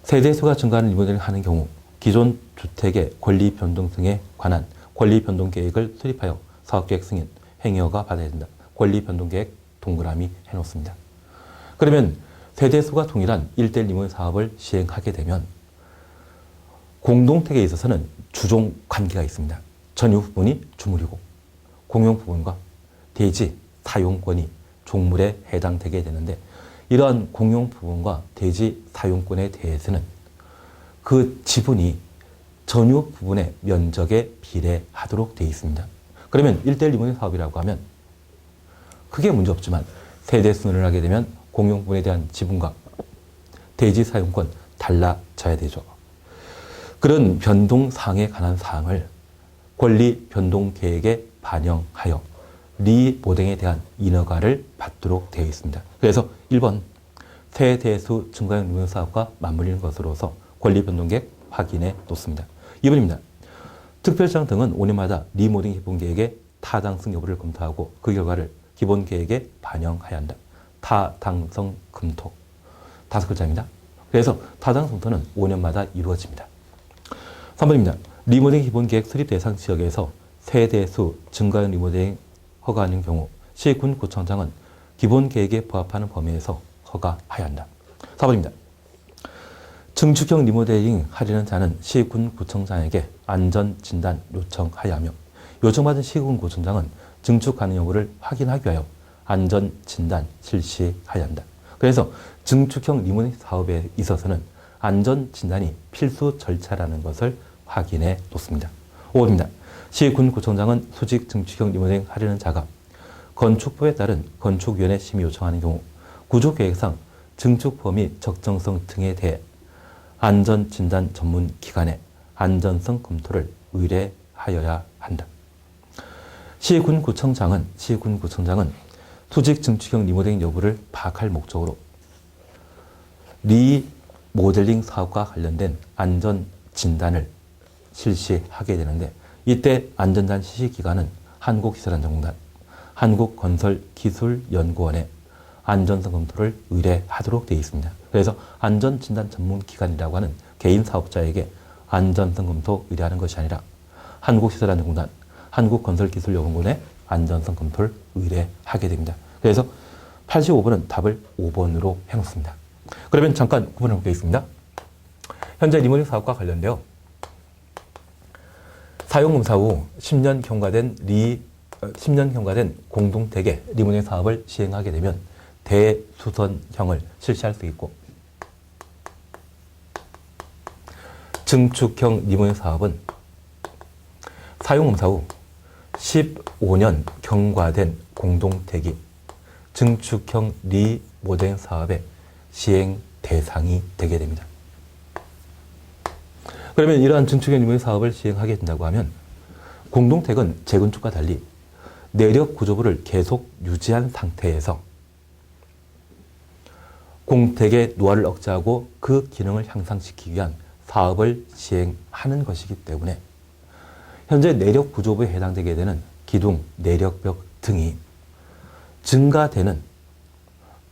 세대수가 증가하는 리모델링을 하는 경우 기존 주택의 권리 변동 등에 관한 권리 변동 계획을 수립하여 사업계획 승인, 행위허가 받아야 된다. 권리 변동 계획 동그라미 해놓습니다. 그러면 세대수가 동일한 1대1 리모델링 사업을 시행하게 되면 공동택에 있어서는 주종 관계가 있습니다. 전유 부분이 주물이고 공용 부분과 대지 사용권이 종물에 해당되게 되는데 이러한 공용 부분과 대지 사용권에 대해서는 그 지분이 전유 부분의 면적에 비례하도록 되어 있습니다. 그러면 1대1 리모델링 사업이라고 하면 크게 문제 없지만 세대 순환을 하게 되면 공용 부분에 대한 지분과 대지 사용권 달라져야 되죠. 그런 변동 사항에 관한 사항을 권리 변동 계획에 반영하여 리모델링에 대한 인허가를 받도록 되어 있습니다. 그래서 1번 세대수 증가형 리모델링 사업과 맞물리는 것으로서 권리 변동 계획 확인해 놓습니다. 2번입니다. 특별시장 등은 5년마다 리모델링 기본 계획의 타당성 여부를 검토하고 그 결과를 기본 계획에 반영해야 한다. 타당성 검토. 5글자입니다. 그래서 타당성 검토는 5년마다 이루어집니다. 3번입니다. 리모델링 기본 계획 수립 대상 지역에서 세대수 증가형 리모델링 허가하는 경우 시군구청장은 기본 계획에 부합하는 범위에서 허가해야 한다. 4번입니다. 증축형 리모델링 하려는 자는 시군구청장에게 안전진단 요청하여야 하며 요청받은 시군구청장은 증축 가능 여부를 확인하기 위하여 안전진단 실시해야 한다. 그래서 증축형 리모델링 사업에 있어서는 안전진단이 필수 절차라는 것을 확인해 놓습니다. 5번입니다. 시군구청장은 수직 증축형 리모델링 하려는 자가 건축법에 따른 건축위원회 심의 요청하는 경우 구조계획상 증축 범위 적정성 등에 대해 안전진단 전문기관에 안전성 검토를 의뢰하여야 한다. 시군구청장은 수직 증축형 리모델링 여부를 파악할 목적으로 리모델링 사업과 관련된 안전진단을 실시하게 되는데 이때 안전진단 실시기관은 한국시설안전공단, 한국건설기술연구원에 안전성 검토를 의뢰하도록 되어 있습니다. 그래서 안전진단 전문기관이라고 하는 개인 사업자에게 안전성 검토 의뢰하는 것이 아니라 한국시설안전공단, 한국건설기술연구원에 안전성 검토를 의뢰하게 됩니다. 그래서 85번은 답을 5번으로 해놓습니다. 그러면 잠깐 구분해 보겠습니다. 현재 리모델링 사업과 관련되어 사용검사 후 10년 경과된 공동택의 리모델링 사업을 시행하게 되면 대수선형을 실시할 수 있고 증축형 리모델링 사업은 사용검사 후 15년 경과된 공동택이 증축형 리모델링 사업의 시행 대상이 되게 됩니다. 그러면 이러한 증축형 리모델링 사업을 시행하게 된다고 하면 공동택은 재건축과 달리 내력 구조부를 계속 유지한 상태에서 공택의 노화를 억제하고 그 기능을 향상시키기 위한 사업을 시행하는 것이기 때문에 현재 내력 구조부에 해당되게 되는 기둥, 내력벽 등이 증가되는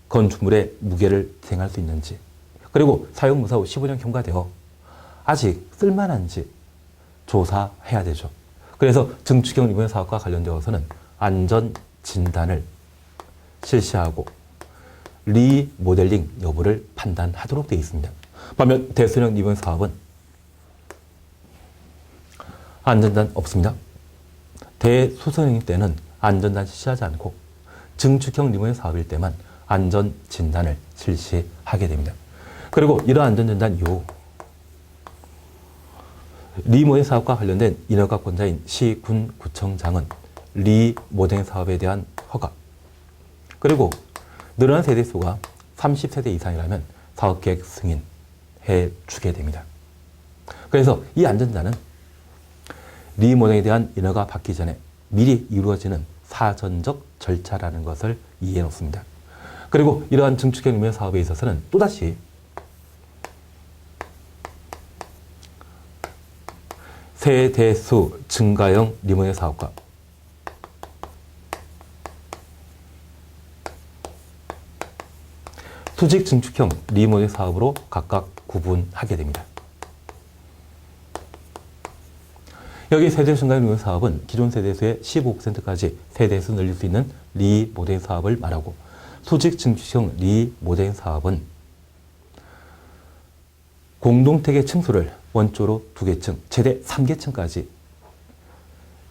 건축물의 무게를 수행할 수 있는지 그리고 사용무사 후 15년 경과되어 아직 쓸만한지 조사해야 되죠. 그래서 증축형 리모델링 사업과 관련되어서는 안전진단을 실시하고 리모델링 여부를 판단하도록 되어 있습니다. 반면 대수형 리모델링 사업은 안전진단 없습니다. 대수선형 때는 안전진단 실시하지 않고 증축형 리모델링 사업일 때만 안전진단을 실시하게 됩니다. 그리고 이러한 안전진단 이후 리모델링 사업과 관련된 인허가권자인 시군구청장은 리모델링 사업에 대한 허가 그리고 늘어난 세대수가 30세대 이상이라면 사업계획 승인해 주게 됩니다. 그래서 이 안전진단은 리모델링에 대한 인허가 받기 전에 미리 이루어지는 사전적 절차라는 것을 이해해 놓습니다. 그리고 이러한 증축형 리모델링 사업에 있어서는 또다시 세대수 증가형 리모델링 사업과 수직 증축형 리모델링 사업으로 각각 구분하게 됩니다. 여기 세대수 증가형 리모델링 사업은 기존 세대수의 15%까지 세대수 늘릴 수 있는 리모델링 사업을 말하고 수직 증축형 리모델링 사업은 공동택의 층수를 원조로 2개층, 최대 3개층까지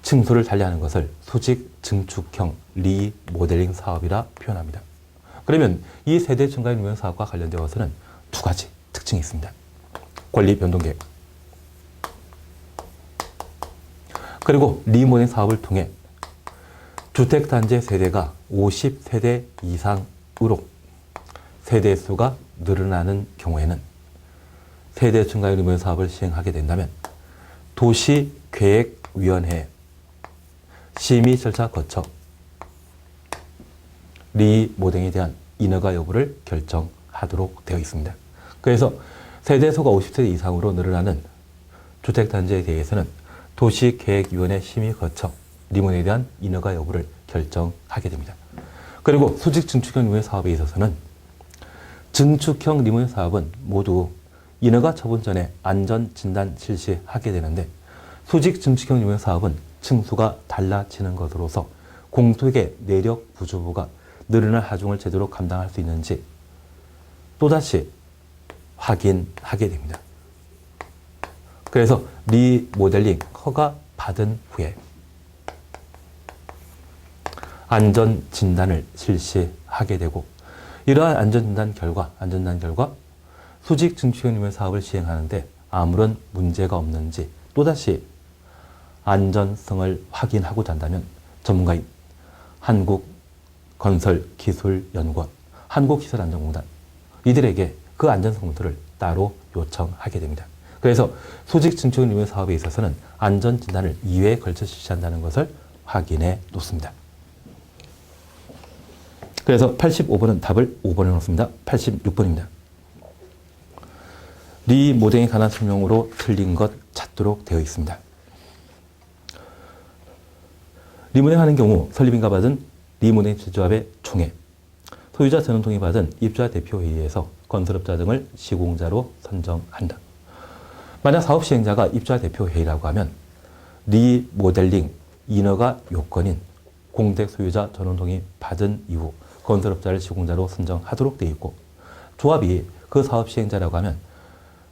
층수를 달리하는 것을 수직 증축형 리모델링 사업이라 표현합니다. 그러면 이 세대 증가율 리모델링 사업과 관련되어서는 두 가지 특징이 있습니다. 권리 변동 계획, 그리고 리모델링 사업을 통해 주택단지 세대가 50세대 이상으로 세대 수가 늘어나는 경우에는 세대 증가율 리모델링 사업을 시행하게 된다면 도시계획위원회 심의 절차 거쳐 리모델링에 대한 인허가 여부를 결정하도록 되어 있습니다. 그래서 세대수가 50세대 이상으로 늘어나는 주택단지에 대해서는 도시계획위원회 심의 거쳐 리모델링에 대한 인허가 여부를 결정하게 됩니다. 그리고 수직 증축형 리모델링 사업에 있어서는 증축형 리모델링 사업은 모두 인허가 처분 전에 안전진단 실시하게 되는데 수직 증축형 리모델링 사업은 층수가 달라지는 것으로서 공속의 내력 부주부가 늘어날 하중을 제대로 감당할 수 있는지 또다시 확인하게 됩니다. 그래서 리모델링 허가 받은 후에 안전진단을 실시하게 되고 이러한 안전진단 결과 수직 증축형 리모델링 사업을 시행하는데 아무런 문제가 없는지 또다시 안전성을 확인하고자 한다면 전문가인 한국건설기술연구원, 한국시설안전공단 이들에게 그 안전성 검토를 따로 요청하게 됩니다. 그래서 수직 증축형 리모델링 사업에 있어서는 안전진단을 2회에 걸쳐 실시한다는 것을 확인해 놓습니다. 그래서 85번은 답을 5번에 놓습니다. 86번입니다. 리모델링에 관한 설명으로 틀린 것 찾도록 되어 있습니다. 리모델링 하는 경우 설립인가 받은 리모델링 제조업의 총회, 소유자 전원 동의 받은 입주자 대표회의에서 건설업자 등을 시공자로 선정한다. 만약 사업 시행자가 입주자 대표회의라고 하면 리모델링 인허가 요건인 공택 소유자 전원 동의 받은 이후 건설업자를 시공자로 선정하도록 되어 있고, 조합이 그 사업 시행자라고 하면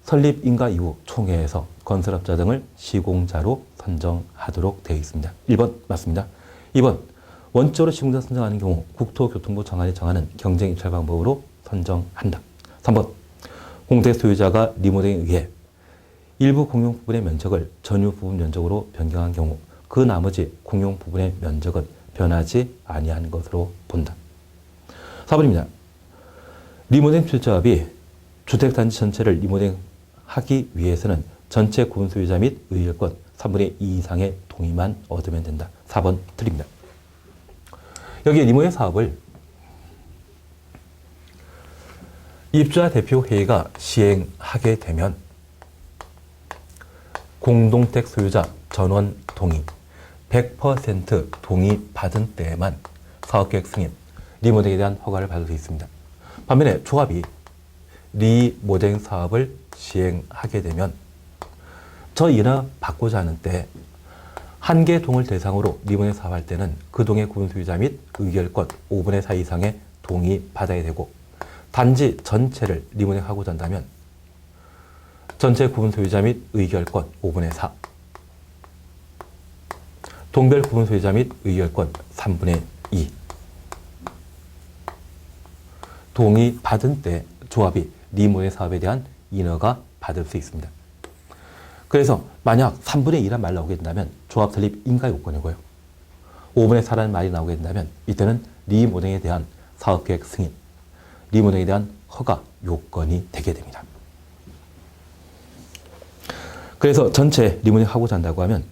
설립 인가 이후 총회에서 건설업자 등을 시공자로 선정하도록 되어 있습니다. 1번 맞습니다. 2번 원적으로 시공자 선정하는 경우 국토교통부 장관이 정하는 경쟁 입찰 방법으로 선정한다. 3번 공택 소유자가 리모델링에 의해 일부 공용 부분의 면적을 전유 부분 면적으로 변경한 경우 그 나머지 공용 부분의 면적은 변하지 아니한 것으로 본다. 4번입니다. 리모델링 출조합이 주택단지 전체를 리모델링 하기 위해서는 전체 구분 소유자 및 의결권 3분의 2 이상의 동의만 얻으면 된다. 4번 틀립니다. 여기 리모델링 사업을 입주자 대표회의가 시행하게 되면 공동택 소유자 전원 동의 100% 동의받은 때에만 사업계획 승인, 리모델링에 대한 허가를 받을 수 있습니다. 반면에 조합이 리모델링 사업을 시행하게 되면 저 인허 받고자 하는 때 한 개 동을 대상으로 리모델링 사업할 때는 그 동의 구분 소유자 및 의결권 5분의 4 이상의 동의받아야 되고, 단지 전체를 리모델링 하고자 한다면 전체 구분 소유자 및 의결권 5분의 4, 동별 구분 소유자 및 의결권 3분의 2 동의받은 때 조합이 리모델링 사업에 대한 인허가 받을 수 있습니다. 그래서 만약 3분의 2란 말 나오게 된다면 조합 설립 인가 요건이고요. 5분의 4라는 말이 나오게 된다면 이때는 리모델링에 대한 사업계획 승인, 리모델링에 대한 허가 요건이 되게 됩니다. 그래서 전체 리모델링 하고자 한다고 하면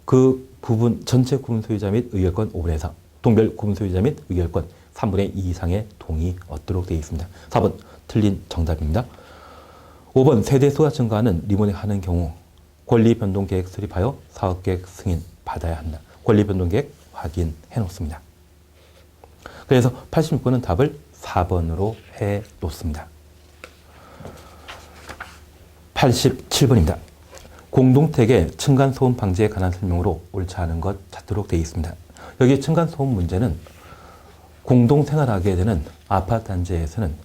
그 부분 전체 구분 소유자 및 의결권 5분의 4, 동별 구분 소유자 및 의결권 3분의 2 이상의 동의 얻도록 되어 있습니다. 4번 틀린 정답입니다. 5번 세대수가 증가하는 리모델링 하는 경우 권리변동계획 수립하여 사업계획 승인 받아야 한다. 권리변동계획 확인해 놓습니다. 그래서 86번은 답을 4번으로 해 놓습니다. 87번입니다. 공동택의 층간소음 방지에 관한 설명으로 옳지 않은 것 찾도록 되어 있습니다. 여기 층간소음 문제는 공동생활하게 되는 아파트 단지에서는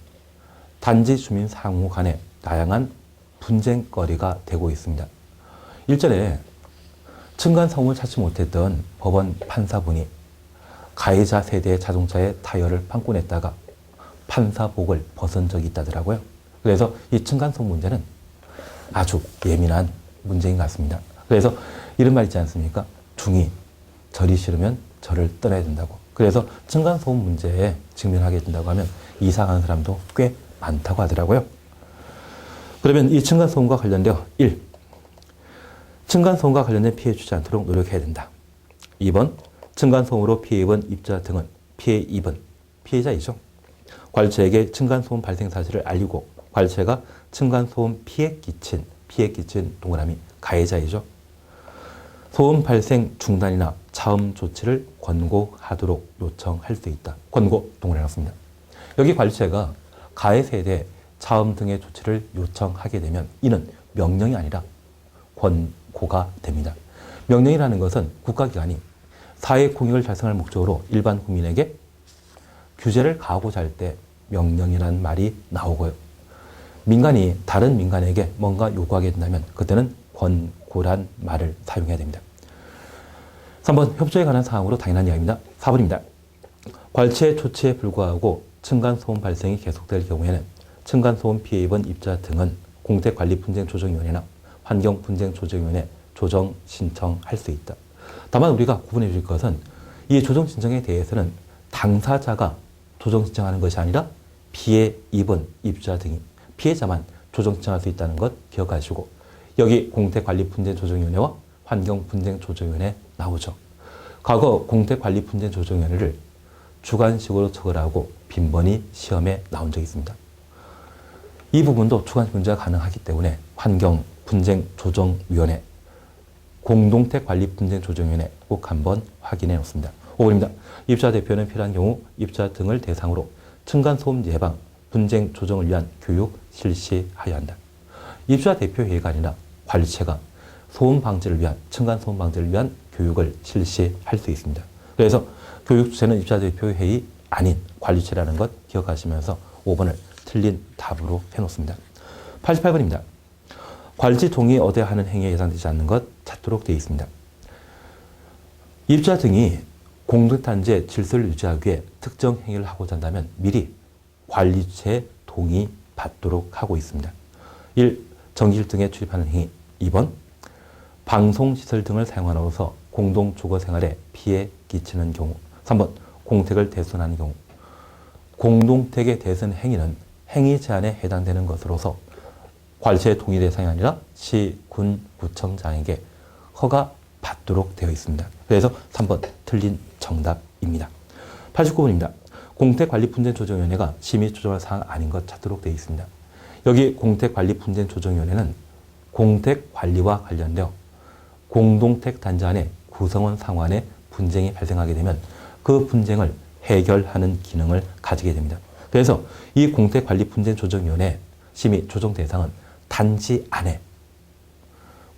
단지 주민 상호 간에 다양한 분쟁거리가 되고 있습니다. 일전에 층간소음을 찾지 못했던 법원 판사분이 가해자 세대의 자동차에 타이어를 판고 냈다가 판사복을 벗은 적이 있다더라고요. 그래서 이 층간소음 문제는 아주 예민한 문제인 것 같습니다. 그래서 이런 말 있지 않습니까? 중이 절이 싫으면 절을 떠나야 된다고. 그래서 층간소음 문제에 직면하게 된다고 하면 이사가는 사람도 꽤 많다고 하더라고요. 그러면 이 층간소음과 관련되어 1. 층간소음과 관련된 피해 주지 않도록 노력해야 된다. 2번, 층간소음으로 피해 입은 입자 등은 피해 입은 피해자이죠. 관리처에게 층간소음 발생 사실을 알리고 관리처가 층간소음 피해 끼친 동그라미 가해자이죠. 소음 발생 중단이나 차음 조치를 권고하도록 요청할 수 있다. 권고 동그라미 넣습니다. 여기 관리처가 가해 세대 차음 등의 조치를 요청하게 되면 이는 명령이 아니라 권고가 됩니다. 명령이라는 것은 국가기관이 사회 공익을 달성할 목적으로 일반 국민에게 규제를 가하고자 할 때 명령이라는 말이 나오고요. 민간이 다른 민간에게 뭔가 요구하게 된다면 그때는 권고란 말을 사용해야 됩니다. 3번 협조에 관한 사항으로 당연한 이야기입니다. 4번입니다. 관리처의 조치에 불구하고 층간소음 발생이 계속될 경우에는 층간소음 피해 입은 입자 등은 공택관리분쟁조정위원회나 환경분쟁조정위원회 조정 신청할 수 있다. 다만 우리가 구분해 줄 것은 이 조정 신청에 대해서는 당사자가 조정 신청하는 것이 아니라 피해 입은 입자 등이 피해자만 조정 신청할 수 있다는 것 기억하시고 여기 공택관리분쟁조정위원회와 환경분쟁조정위원회 나오죠. 과거 공택관리분쟁조정위원회를 주관식으로 처벌하고 빈번히 시험에 나온 적이 있습니다. 이 부분도 주관식 문제가 가능하기 때문에 환경분쟁조정위원회, 공동택관리분쟁조정위원회 꼭 한번 확인해 놓습니다. 5번입니다. 입자 대표는 필요한 경우 입자 등을 대상으로 층간소음 예방, 분쟁 조정을 위한 교육 실시하여야 한다. 입자 대표회의가 아니라 관리처가 소음 방지를 위한, 층간소음 방지를 위한 교육을 실시할 수 있습니다. 그래서 교육 주체는 입자 대표회의 아닌 관리처라는 것 기억하시면서 5번을 틀린 답으로 해놓습니다. 88번입니다. 관리처 동의 얻어야 하는 행위에 예상되지 않는 것 찾도록 되어 있습니다. 입자 등이 공동단지의 질서를 유지하기 위해 특정 행위를 하고자 한다면 미리 관리처의 동의 받도록 하고 있습니다. 1. 전기실 등에 출입하는 행위. 2번. 방송시설 등을 사용함으로써 공동주거생활에 피해 끼치는 경우. 3번. 공택을 대손하는 경우. 공동택의 대손 행위는 행위 제한에 해당되는 것으로서 관리처의 동의 대상이 아니라 시, 군, 구청장에게 허가 받도록 되어 있습니다. 그래서 3번 틀린 정답입니다. 89번입니다. 공택관리분쟁조정위원회가 심의 조정할 사항 아닌 것 찾도록 되어 있습니다. 여기 공택관리분쟁조정위원회는 공택관리와 관련되어 공동택 단지 안에 구성원 상환에 분쟁이 발생하게 되면 그 분쟁을 해결하는 기능을 가지게 됩니다. 그래서 이 공택관리분쟁조정위원회 심의 조정 대상은 단지 안에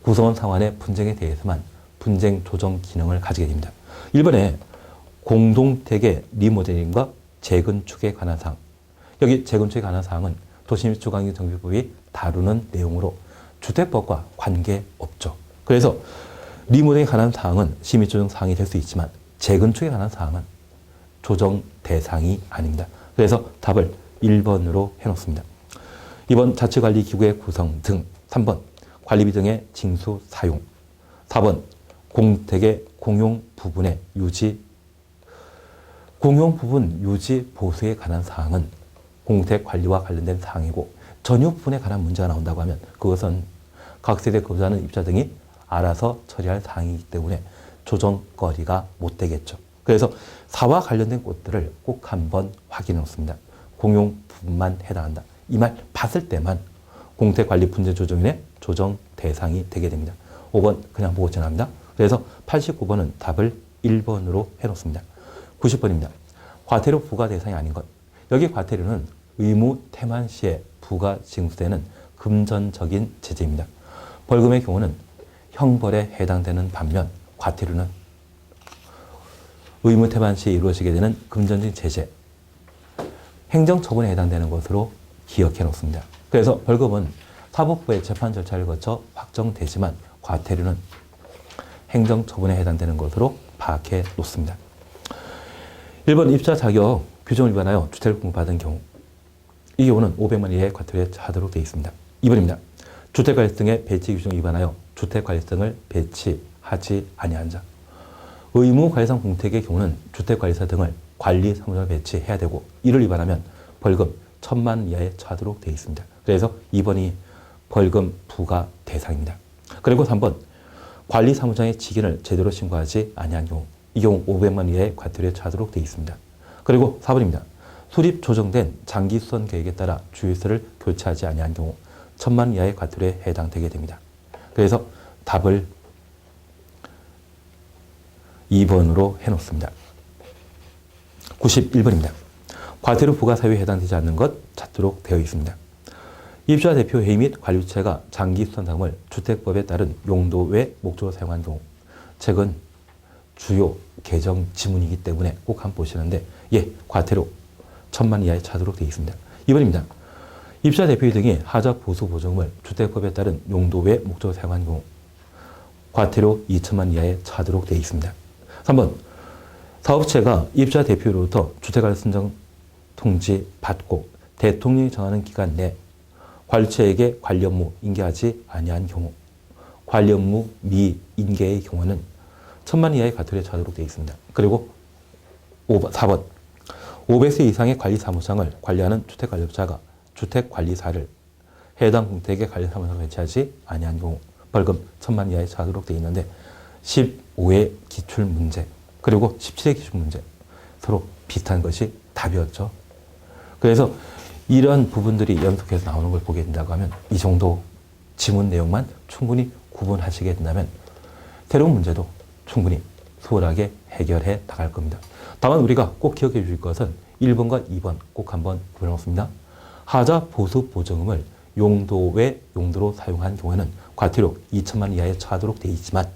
구성원 상환의 분쟁에 대해서만 분쟁 조정 기능을 가지게 됩니다. 1번에 공동택의 리모델링과 재건축에 관한 사항. 여기 재건축에 관한 사항은 도시및주거환경정비법이 다루는 내용으로 주택법과 관계없죠. 그래서 리모델링에 관한 사항은 심의조정 사항이 될 수 있지만 재건축에 관한 사항은 조정 대상이 아닙니다. 그래서 답을 1번으로 해놓습니다. 2번 자치관리기구의 구성 등. 3번 관리비 등의 징수 사용. 4번 공택의 공용 부분의 유지. 공용 부분 유지 보수에 관한 사항은 공택 관리와 관련된 사항이고 전유 부분에 관한 문제가 나온다고 하면 그것은 각 세대 거주하는 입자 등이 알아서 처리할 사항이기 때문에 조정거리가 못 되겠죠. 그래서 4와 관련된 것들을 꼭 한번 확인해 놓습니다. 공용 부분만 해당한다. 이 말 봤을 때만 공택관리분쟁조정위원회 조정 대상이 되게 됩니다. 5번 그냥 보고 지나갑니다. 그래서 89번은 답을 1번으로 해놓습니다. 90번입니다. 과태료 부과 대상이 아닌 것. 여기 과태료는 의무 태만 시에 부과 징수되는 금전적인 제재입니다. 벌금의 경우는 형벌에 해당되는 반면 과태료는 의무 태만 시에 이루어지게 되는 금전적인 제재, 행정처분에 해당되는 것으로 기억해 놓습니다. 그래서 벌금은 사법부의 재판 절차를 거쳐 확정되지만 과태료는 행정처분에 해당되는 것으로 파악해 놓습니다. 1번 입자 자격 규정을 위반하여 주택을 공급받은 경우 이 경우는 500만 이하의 과태료에 처하도록 되어 있습니다. 2번입니다. 주택관리성의 배치 규정을 위반하여 주택관리성을 배치하지 아니한 자. 의무관리상 공택의 경우는 주택관리사 등을 관리사무소에 배치해야 되고 이를 위반하면 벌금 1,000만 원 이하에 처하도록 되어 있습니다. 그래서 2번이 벌금 부과 대상입니다. 그리고 3번 관리사무장의 직인을 제대로 신고하지 아니한 경우 이 경우 500만 원 이하의 과태료에 처하도록 되어 있습니다. 그리고 4번입니다. 수립 조정된 장기 수선 계획에 따라 주유소를 교체하지 아니한 경우 1,000만 원 이하의 과태료에 해당되게 됩니다. 그래서 답을 2번으로 해놓습니다. 91번입니다. 과태료 부과 사유에 해당되지 않는 것 찾도록 되어 있습니다. 입주자 대표 회의 및 관리주체가 장기 수선 자금을 주택법에 따른 용도 외 목적으로 사용한 경우 책은 주요 개정 지문이기 때문에 꼭 한번 보시는데 과태료 1,000만 원 이하에 처하도록 되어 있습니다. 2번입니다. 입주자 대표 등이 하자 보수 보증금을 주택법에 따른 용도 외 목적으로 사용한 경우 과태료 2천만 원 이하에 처하도록 되어 있습니다. 3번 사업체가 입주자 대표로부터 주택관리 선정 통지 받고 대통령이 정하는 기간 내 관리처에게 관리 업무 인계하지 아니한 경우 관리 업무 미인계의 경우는 1,000만 원 이하의 과태료에 처하도록 되어 있습니다. 그리고 4번 500세 이상의 관리사무장을 관리하는 주택관리업자가 주택관리사를 해당 공택의 관리사무장을 배치하지 아니한 경우 벌금 1,000만 원 이하에 처하도록 되어 있는데 15회 기출문제 그리고 17회 기출문제 서로 비슷한 것이 답이었죠. 그래서 이런 부분들이 연속해서 나오는 걸 보게 된다고 하면 이 정도 지문 내용만 충분히 구분하시게 된다면 새로운 문제도 충분히 수월하게 해결해 나갈 겁니다. 다만 우리가 꼭 기억해 주실 것은 1번과 2번 꼭 한번 구분해놓습니다. 하자 보수 보증금을 용도 외 용도로 사용한 경우에는 과태료 2천만 원 이하에 처하도록 되어 있지만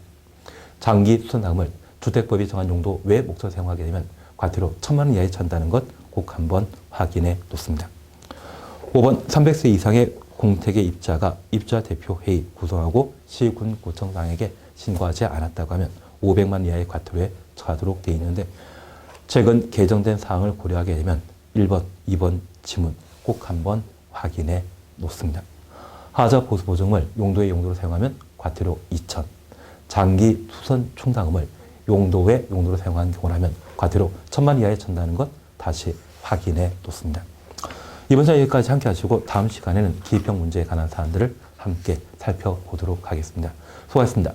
장기 수선자금을 주택법이 정한 용도 외 목적으로 사용하게 되면 과태료 1,000만 원 이하에 처한다는 것 꼭 한번 확인해 놓습니다. 5번 300세 이상의 공택의 입자가 입주자 대표 회의 구성하고 시군구청장에게 신고하지 않았다고 하면 500만 원 이하의 과태료에 처하도록 되어 있는데 최근 개정된 사항을 고려하게 되면 1번, 2번 지문 꼭 한번 확인해 놓습니다. 하자 보수 보증을 용도의 용도로 사용하면 과태료 2천, 장기 수선 충당금을 용도 외 용도로 사용한 경우라면 과태료 1,000만 원 이하에 처한다는 것 다시 확인해 놓습니다. 이번 시간 여기까지 함께 하시고 다음 시간에는 기입형 문제에 관한 사안들을 함께 살펴보도록 하겠습니다. 수고하셨습니다.